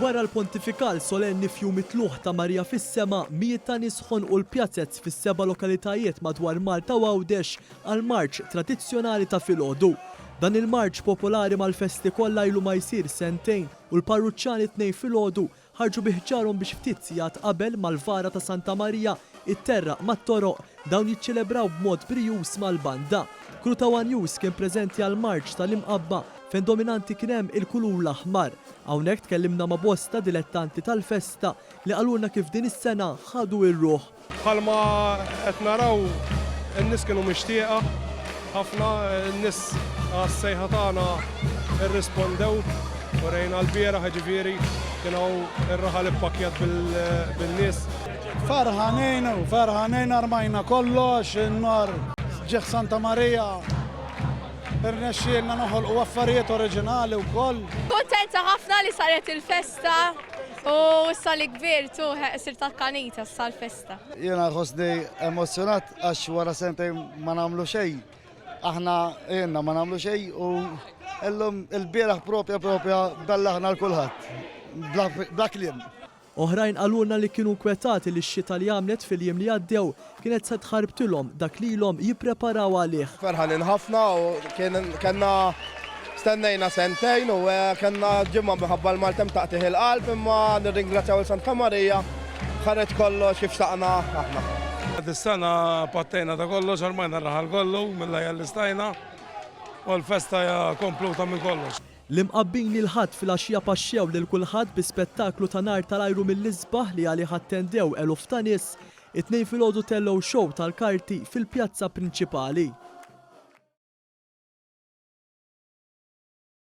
Wara l-pontifikal solenni fjum it-tluħ ta' Marija fis-sema, mijiet ta' nies ħonqu l-pjazzett fis-7 lokalitajiet madwar Malta u Għawdex għal marċ tradizzjonali ta' filgħodu. Dan il-marċ popolari mal-festi kollha ilu ma jsir sentejn u l-parruċċjani tnejn filgħodu ħarġu biħġarhom biex ftit sigħat qabel mal-vara ta' Santa Marija it-terraq mat-toroq dawn jiċċelebraw b'mod brijus mal-banda. Crew ta' One News kien preżenti għal marċ tal-imqabba fejn dominanti kien hemm il-kulur l-aħmar. Hawnhekk tkellimna ma' bosta dilettanti tal-festa li qalulna kif din is-sena ħadu r-ruħ. Bħalma qed naraw in-nies kienu mixtieqa, ħafna n-nies għas-sejħa tagħna irrispondew u rejna l-bieraħ ġifieri kienu ir-raħal ippakjat bil-nies. Farħanejn armajna kollox, in-nar ġeħ Santa Marija. Irnexxielna noħolqu affarijiet oriġinali wkoll. Kontenta ħafna li saret il-festa u issa li kbir tu sirt akkanita issa l-festa. Jiena ħossni emozjonat għax wara sentejn ma nagħmlu xejn. Aħna jenna ma nagħmlu xejn u llum il-bieraħ propja bellaħna l-kulħadd. Bla kliem. Oħrajn qalulna li kienu kwetati li x-xita li għamlet fil-jiem li għaddew kienet se tħarbtilhom dak li ilhom jippreparaw għalih. Ferħanin ħafna u kellna stennejna sentejn u kellna ġimma minħabba l-Maltem taqtih il-qalb imma nirringrazzjaw il-Santa Marija ħareġ kollox kif xtaqna aħna. Dis-sena pattejna ta' kollox, armajna r-raħal kollu mill-lajja l-istajna u l-festa kompluta minn kollox. L-imqabbin li l-ħadd fil-għaxija paxxew lil kulħadd bi spettaklu ta' nar tal-ajru mill-isbaħ li għalih attendew eluf ta' nies, it-tnejn filgħodu tellow show tal-karti fil-pjazza prinċipali.